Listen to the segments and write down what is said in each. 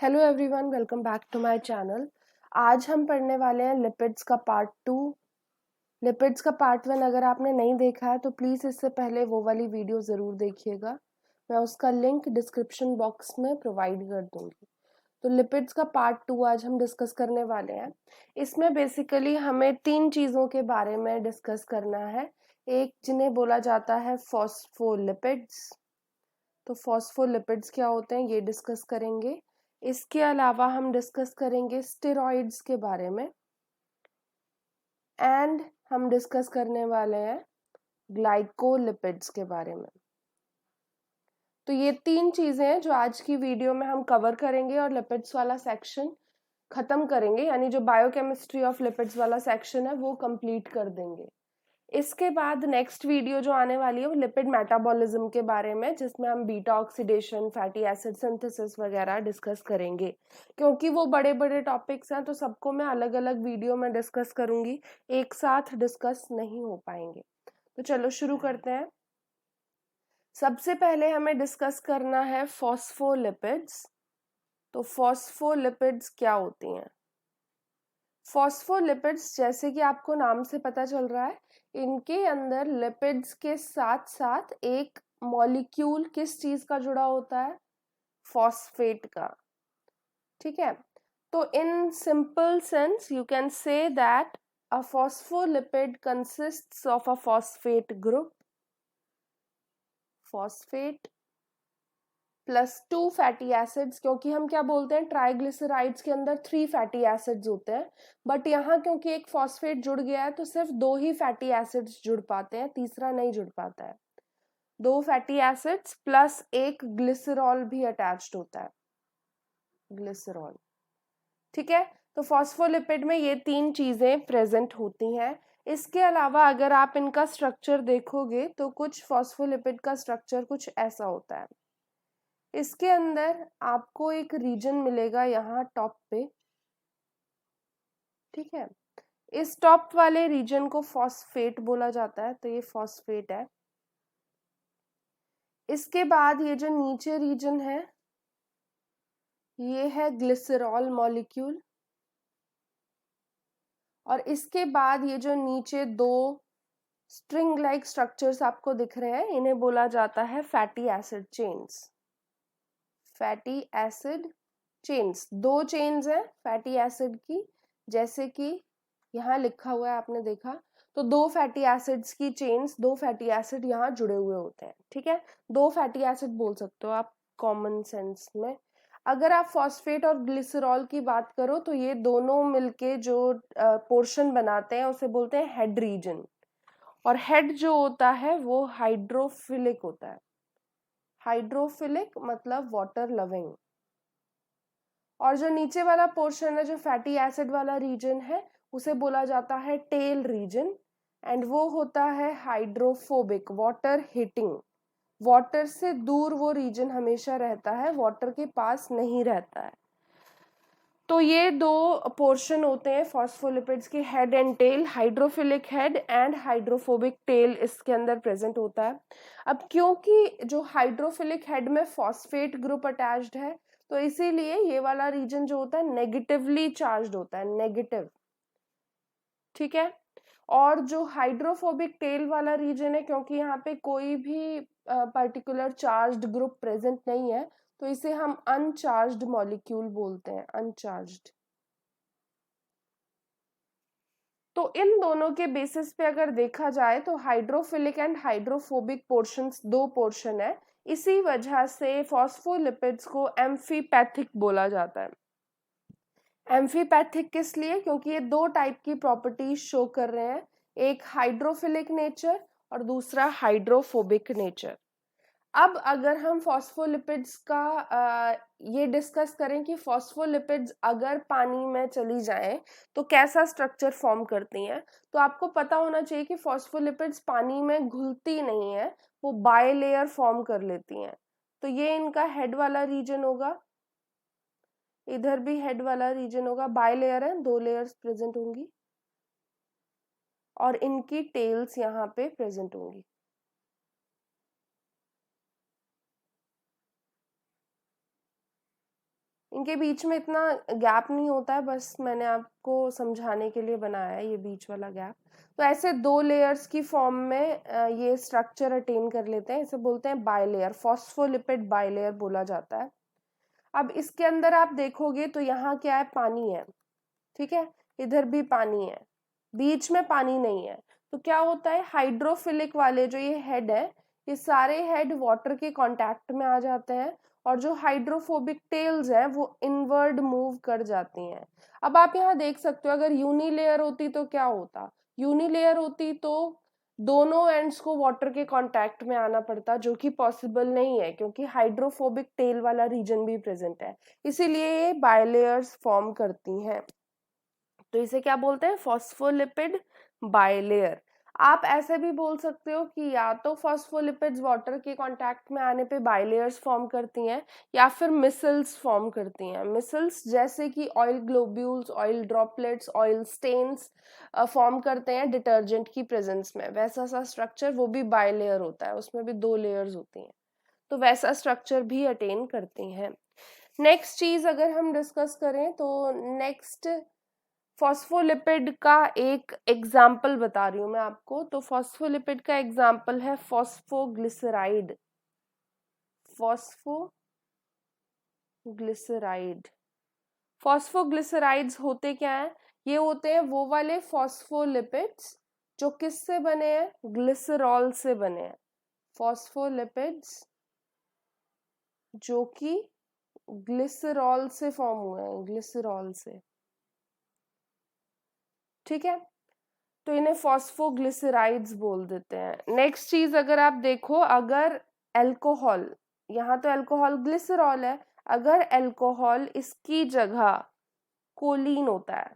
Hello everyone, welcome back to my channel. आज हम पढ़ने वाले हैं लिपिड्स का पार्ट 2। लिपिड्स का पार्ट 1 अगर आपने नहीं देखा है तो प्लीज़ इससे पहले वो वाली वीडियो ज़रूर देखिएगा। मैं उसका लिंक डिस्क्रिप्शन बॉक्स में प्रोवाइड कर दूंगी। तो लिपिड्स का पार्ट 2 आज हम डिस्कस करने वाले हैं। इसमें बेसिकली हमें 3 चीज़ों के बारे में डिस्कस करना है। एक जिन्हें बोला जाता है फॉस्फोलिपिड्स। तो फॉस्फोलिपिड्स क्या होते हैं ये डिस्कस करेंगे। इसके अलावा हम डिस्कस करेंगे स्टेरॉइड्स के बारे में एंड हम डिस्कस करने वाले हैं ग्लाइकोलिपिड्स के बारे में। तो ये 3 चीजें हैं जो आज की वीडियो में हम कवर करेंगे और लिपिड्स वाला सेक्शन खत्म करेंगे, यानी जो बायोकेमिस्ट्री ऑफ लिपिड्स वाला सेक्शन है वो कंप्लीट कर देंगे। इसके बाद नेक्स्ट वीडियो जो आने वाली है वो लिपिड मेटाबॉलिज्म के बारे में, जिसमें हम beta oxidation, fatty acid synthesis वगैरह डिस्कस करेंगे। क्योंकि वो बड़े बड़े टॉपिक्स हैं तो सबको मैं अलग अलग वीडियो में डिस्कस करूंगी, एक साथ डिस्कस नहीं हो पाएंगे। तो चलो शुरू करते हैं। सबसे पहले हमें डिस्कस करना है फॉस्फोलिपिड्स। तो फॉस्फोलिपिड्स क्या होती हैं? फॉस्फोलिपिड्स, जैसे कि आपको नाम से पता चल रहा है, इनके अंदर लिपिड्स के साथ साथ एक मॉलिक्यूल किस चीज का जुड़ा होता है? फॉस्फेट का। ठीक है, तो in simple sense you can say that a phospholipid consists of a phosphate group, phosphate plus 2 fatty acids. क्योंकि हम क्या बोलते हैं, ट्राइग्लिसराइड्स के अंदर 3 फैटी एसिड्स होते हैं, बट यहाँ क्योंकि एक फॉस्फेट जुड़ गया है तो सिर्फ 2 ही फैटी एसिड्स जुड़ पाते हैं, तीसरा नहीं जुड़ पाता है। 2 फैटी एसिड्स प्लस एक ग्लिसरॉल भी अटैच्ड होता है, ग्लिसरॉल। ठीक है, तो फॉस्फोलिपिड में ये 3 चीजें प्रेजेंट होती हैं। इसके अलावा अगर आप इनका स्ट्रक्चर देखोगे तो कुछ फॉस्फोलिपिड का स्ट्रक्चर कुछ ऐसा होता है। इसके अंदर आपको एक रीजन मिलेगा यहाँ टॉप पे। ठीक है, इस टॉप वाले रीजन को फॉस्फेट बोला जाता है, तो ये फॉस्फेट है। इसके बाद ये जो नीचे रीजन है ये है ग्लिसरॉल मॉलिक्यूल, और इसके बाद ये जो नीचे 2 स्ट्रिंग लाइक स्ट्रक्चर्स आपको दिख रहे हैं इन्हें बोला जाता है fatty acid chains. Fatty acid chains, 2 chains हैं फैटी एसिड की, जैसे कि यहाँ लिखा हुआ है, आपने देखा। तो 2 फैटी एसिड्स की चेन्स, 2 फैटी एसिड यहाँ जुड़े हुए होते हैं। ठीक है, 2 फैटी एसिड बोल सकते हो आप कॉमन सेंस में। अगर आप फॉस्फेट और ग्लिसरॉल की बात करो तो ये दोनों मिलके जो पोर्शन बनाते हैं उसे बोलते हैं हेड रीजन, और हेड जो होता है वो हाइड्रोफिलिक होता है। हाइड्रोफिलिक मतलब वाटर लविंग। और जो नीचे वाला पोर्शन है, जो फैटी एसिड वाला रीजन है, उसे बोला जाता है टेल रीजन, एंड वो होता है हाइड्रोफोबिक, वाटर हिटिंग। वाटर से दूर वो रीजन हमेशा रहता है, वाटर के पास नहीं रहता है। तो ये 2 पोर्शन होते हैं फॉस्फोलिपिड्स के, head and tail. Hydrophilic head and hydrophobic tail इसके अंदर प्रेजेंट होता है। अब क्योंकि जो हाइड्रोफिलिक हेड में फॉस्फेट ग्रुप अटैच्ड है तो इसीलिए ये वाला रीजन जो होता है नेगेटिवली चार्ज्ड होता है, नेगेटिव। ठीक है, और जो हाइड्रोफोबिक टेल वाला रीजन है, क्योंकि यहाँ पे कोई भी पर्टिकुलर चार्ज्ड ग्रुप प्रेजेंट नहीं है तो इसे हम अनचार्ज्ड मॉलिक्यूल बोलते हैं, अनचार्ज्ड। तो इन दोनों के बेसिस पे अगर देखा जाए तो hydrophilic and hydrophobic portions 2 portion है। इसी वजह से फॉस्फोलिपिड्स को एम्फीपैथिक बोला जाता है। एम्फीपैथिक किस लिए? क्योंकि ये 2 टाइप की प्रॉपर्टीज शो कर रहे हैं, एक हाइड्रोफिलिक नेचर और दूसरा हाइड्रोफोबिक नेचर। अब अगर हम फॉस्फोलिपिड्स का ये डिस्कस करें कि फॉस्फोलिपिड्स अगर पानी में चली जाएं तो कैसा स्ट्रक्चर फॉर्म करती हैं, तो आपको पता होना चाहिए कि फॉस्फोलिपिड्स पानी में घुलती नहीं है, वो बायलेयर फॉर्म कर लेती हैं। तो ये इनका हेड वाला रीजन होगा, इधर भी हेड वाला रीजन होगा, बायलेयर है, 2 लेयर्स प्रेजेंट होंगी, और इनकी टेल्स यहाँ पे प्रेजेंट होंगी। इनके बीच में इतना गैप नहीं होता है, बस मैंने आपको समझाने के लिए बनाया है ये बीच वाला गैप। तो ऐसे 2 लेयर्स की फॉर्म में ये स्ट्रक्चर अटेन कर लेते हैं, इसे बोलते हैं बाइलेयर, फॉस्फोलिपिड बाइलेयर बोला जाता है। अब इसके अंदर आप देखोगे तो यहाँ क्या है, पानी है, ठीक है, इधर भी पानी है, बीच में पानी नहीं है। तो क्या होता है, हाइड्रोफिलिक वाले जो ये हेड है, ये सारे हेड वाटर के कांटेक्ट में आ जाते हैं, और जो हाइड्रोफोबिक टेल्स हैं वो इनवर्ड मूव कर जाती हैं। अब आप यहाँ देख सकते हो, अगर यूनिलेयर होती तो क्या होता, यूनिलेयर होती तो दोनों एंड्स को वाटर के कांटेक्ट में आना पड़ता, जो कि पॉसिबल नहीं है क्योंकि हाइड्रोफोबिक टेल वाला रीजन भी प्रेजेंट है, इसीलिए ये बाइलेयर्स फॉर्म करती हैं। तो इसे क्या बोलते हैं, फॉस्फोलिपिड बाइलेयर। आप ऐसे भी बोल सकते हो कि या तो फॉस्फोलिपिड्स वाटर के कांटेक्ट में आने पे बाइलेयर्स फॉर्म करती हैं, या फिर मिसल्स फॉर्म करती हैं। मिसल्स जैसे कि oil globules, oil droplets, oil stains form करते हैं डिटर्जेंट की प्रेजेंस में, वैसा सा स्ट्रक्चर वो भी बाइलेयर होता है, उसमें भी 2 लेयर्स होती हैं, तो वैसा स्ट्रक्चर भी अटेन करती हैं। नेक्स्ट चीज अगर हम डिस्कस करें तो नेक्स्ट फॉस्फोलिपिड का एक एग्जाम्पल बता रही हूं मैं आपको। तो फॉस्फोलिपिड का एग्जाम्पल है फॉस्फोग्लिसराइड। फॉस्फोग्लिसराइड, फॉस्फोग्लिसराइड्स होते क्या हैं, ये होते हैं वो वाले फॉस्फोलिपिड्स जो किससे बने हैं, ग्लिसरॉल से बने हैं। फॉस्फोलिपिड्स जो कि ग्लिसरॉल से फॉर्म हुए हैं, ग्लिसरॉल से, ठीक है, तो इन्हें फॉस्फोग्लिसराइड्स बोल देते हैं। नेक्स्ट चीज अगर आप देखो, अगर अल्कोहल, यहाँ तो अल्कोहल ग्लिसरॉल है, अगर अल्कोहल इसकी जगह कोलीन होता है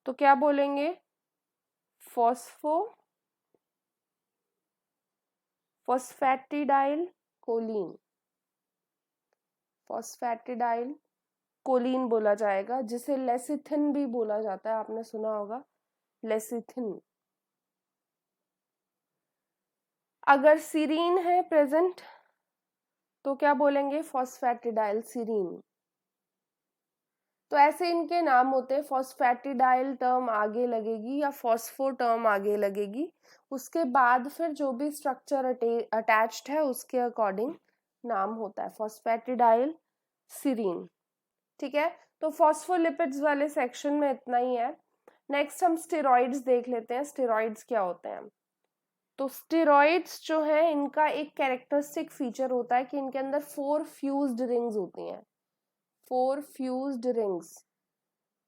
तो क्या बोलेंगे, फॉस्फैटिडाइल कोलीन, फॉस्फैटिडाइल कोलीन बोला जाएगा, जिसे लेसिथिन भी बोला जाता है, आपने सुना होगा लेसिथिन। अगर सीरीन है प्रेजेंट तो क्या बोलेंगे, फॉस्फैटिडाइल सीरीन। तो ऐसे इनके नाम होते हैं, फॉस्फैटिडाइल टर्म आगे लगेगी या फॉस्फो टर्म आगे लगेगी, उसके बाद फिर जो भी स्ट्रक्चर अटैच्ड है उसके अकॉर्डिंग नाम होता है, फॉस्फैटिडाइल सीरीन, ठीक है। तो फॉस्फोलिपिड्स वाले सेक्शन में इतना ही है। नेक्स्ट हम स्टेरॉइड्स देख लेते हैं, स्टेरॉइड्स क्या होते हैं। तो स्टेरॉइड्स जो है इनका एक कैरेक्टरिस्टिक फीचर होता है कि इनके अंदर 4 फ्यूज्ड रिंग्स होती हैं, 4 फ्यूज्ड रिंग्स,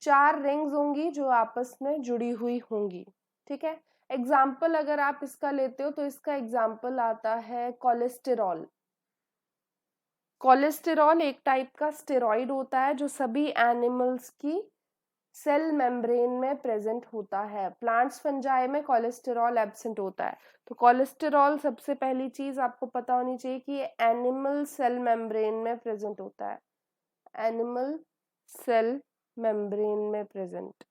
4 रिंग्स होंगी जो आपस में जुड़ी हुई होंगी, ठीक है। एग्जाम्पल अगर आप इसका लेते हो तो इसका एग्जाम्पल आता है कोलेस्टेरॉल। कोलेस्टेरॉल एक टाइप का स्टेरॉइड होता है जो सभी एनिमल्स की सेल मेम्ब्रेन में प्रेजेंट होता है। प्लांट्स फंजाई में कोलेस्टेरॉल एब्सेंट होता है। तो कोलेस्टेरॉल सबसे पहली चीज आपको पता होनी चाहिए कि ये एनिमल सेल मेम्ब्रेन में प्रेजेंट होता है, एनिमल सेल मेम्ब्रेन में प्रेजेंट।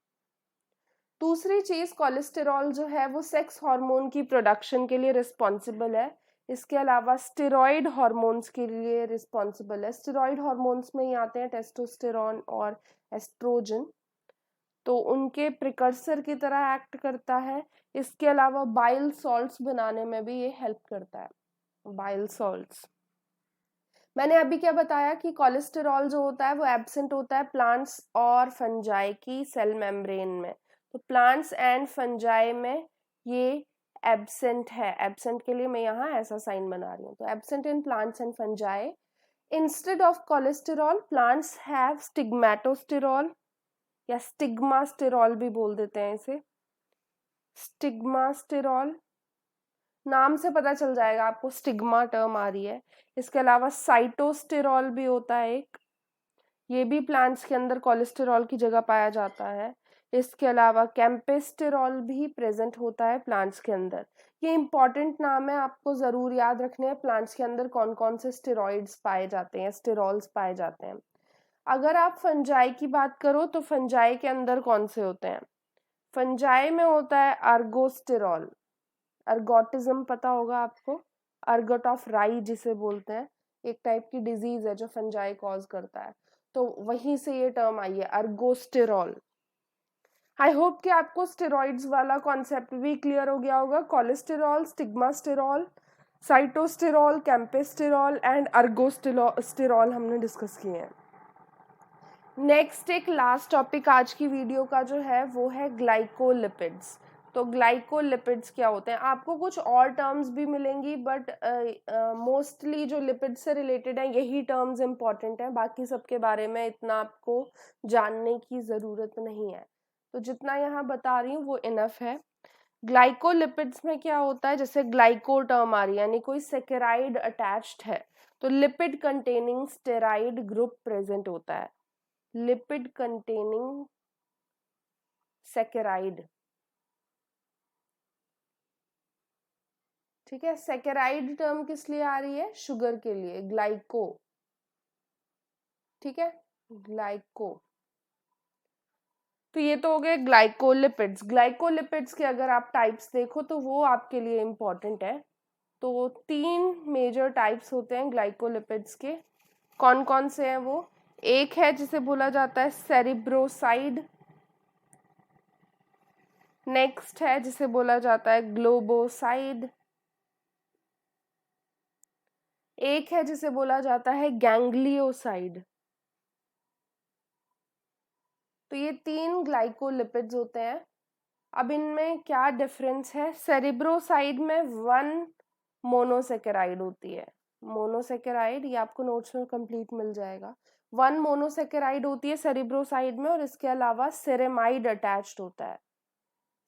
दूसरी चीज, कोलेस्टेरॉल जो है वो सेक्स हार्मोन की प्रोडक्शन के लिए रिस्पॉन्सिबल है, इसके अलावा स्टेरॉइड हार्मोन्स के लिए रिस्पॉन्सिबल है। स्टेरॉइड हार्मोन्स में ही आते हैं टेस्टोस्टेरॉन और एस्ट्रोजन, तो उनके प्रिकर्सर की तरह एक्ट करता है। इसके अलावा बाइल सॉल्ट्स बनाने में भी ये हेल्प करता है, बाइल सॉल्ट्स। मैंने अभी क्या बताया कि कोलेस्टेरॉल जो होता है वो एब्सेंट होता है प्लांट्स और फंजाई की सेल मेम्ब्रेन में। तो प्लांट्स एंड फंजाई में ये एब्सेंट है, एब्सेंट के लिए मैं यहाँ ऐसा साइन बना रही हूँ। तो absent in plants and fungi. Instead of cholesterol plants have stigmatosterol या स्टिग्मास्टेरॉल भी बोल देते हैं इसे, स्टिग्मास्टेरॉल, नाम से पता चल जाएगा आपको स्टिग्मा टर्म आ रही है। इसके अलावा साइटोस्टेरॉल भी होता है एक, ये भी प्लांट्स के अंदर कोलेस्टेरॉल की जगह पाया जाता है। इसके अलावा कैंपेस्टेरॉल भी प्रेजेंट होता है प्लांट्स के अंदर। ये इंपॉर्टेंट नाम है, आपको जरूर याद रखने हैं प्लांट्स के अंदर कौन कौन से स्टेरॉइड्स पाए जाते हैं, स्टेरॉल्स पाए जाते हैं। अगर आप फंजाई की बात करो तो फंजाई के अंदर कौन से होते हैं, फंजाई में होता है अर्गोस्टेरॉल, अर्गोटिज्म पता होगा आपको, अर्गट ऑफ राई जिसे बोलते हैं, एक टाइप की डिजीज है जो फंजाई कॉज करता है, तो वहीं से ये टर्म आई है अर्गोस्टेरॉल। आई होप कि आपको स्टेरॉइड्स वाला कॉन्सेप्ट भी क्लियर हो गया होगा। कोलेस्टेरॉल, स्टिग्मास्टेरॉल, साइटोस्टेरॉल, कैंपेस्टेरॉल एंड अर्गोस्टेरॉल हमने डिस्कस किए हैं। नेक्स्ट एक लास्ट टॉपिक आज की वीडियो का जो है वो है ग्लाइकोलिपिड्स। तो ग्लाइकोलिपिड्स क्या होते हैं, आपको कुछ और टर्म्स भी मिलेंगी बट मोस्टली जो लिपिड से रिलेटेड है यही टर्म्स इंपॉर्टेंट हैं, बाकी सबके बारे में इतना आपको जानने की ज़रूरत नहीं है, तो जितना यहाँ बता रही हूँ वो इनफ है। ग्लाइकोलिपिड्स में क्या होता है, जैसे ग्लाइको टर्म आ रही है यानी कोई सेकेराइड अटैच्ड है, तो lipid containing steroid group present होता है, लिपिड कंटेनिंग सेकेराइड। ठीक है, सेकेराइड टर्म किस लिए आ रही है, शुगर के लिए, ग्लाइको। ठीक है, ग्लाइको। तो ये तो हो गए ग्लाइकोलिपिड्स। ग्लाइकोलिपिड्स के अगर आप टाइप्स देखो तो वो आपके लिए इंपॉर्टेंट है। तो 3 मेजर टाइप्स होते हैं ग्लाइकोलिपिड्स के। कौन कौन से हैं वो, एक है जिसे बोला जाता है सेरिब्रोसाइड, नेक्स्ट है जिसे बोला जाता है ग्लोबोसाइड, एक है जिसे बोला जाता है गैंग्लियोसाइड। तो ये 3 ग्लाइकोलिपिड्स होते हैं। अब इनमें क्या डिफरेंस है, सेरिब्रोसाइड में 1 मोनोसेकेराइड होती है, मोनोसेकेराइड, ये आपको नोट्स में कंप्लीट मिल जाएगा। 1 मोनोसेकेराइड होती है सेरिब्रोसाइड में, और इसके अलावा सेरेमाइड अटैच्ड होता है।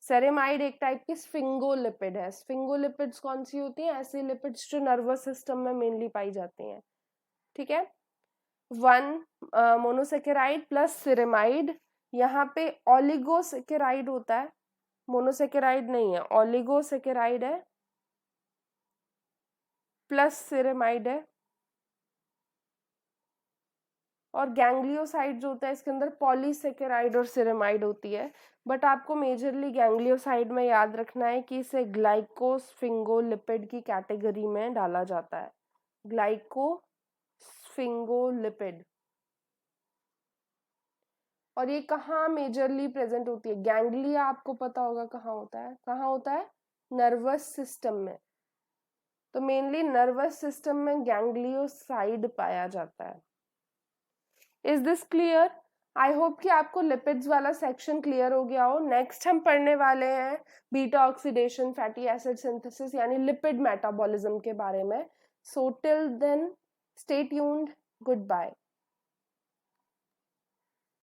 सेरेमाइड एक टाइप की स्फिंगोलिपिड है। स्फिंगोलिपिड्स कौन सी होती हैं, ऐसी लिपिड्स जो नर्वस सिस्टम में मेनली पाई जाती हैं। ठीक है, 1 मोनोसेकेराइड प्लस सेरेमाइड। यहाँ पे ऑलिगोसेकेराइड होता है, मोनोसेकेराइड नहीं है, ऑलिगोसेकेराइड है प्लस सेरेमाइड है। और गैंग्लियोसाइड जो होता है इसके अंदर पॉलीसेकेराइड और सेरेमाइड होती है, बट आपको मेजरली गैंग्लियोसाइड में याद रखना है कि इसे ग्लाइकोस्फिंगोलिपिड की कैटेगरी में डाला जाता है, ग्लाइकोस्फिंगोलिपिड। और ये कहाँ मेजरली प्रेजेंट होती है, गैंग्लिया आपको पता होगा कहाँ होता है, कहाँ होता है, नर्वस सिस्टम में। तो मेनली नर्वस सिस्टम में गैंग्लियोसाइड पाया जाता है। Is this clear? I hope कि आपको लिपिड्स वाला सेक्शन क्लियर हो गया हो। नेक्स्ट हम पढ़ने वाले हैं beta oxidation, fatty acid synthesis यानी लिपिड मेटाबॉलिज्म के बारे में। So till then stay tuned, good bye.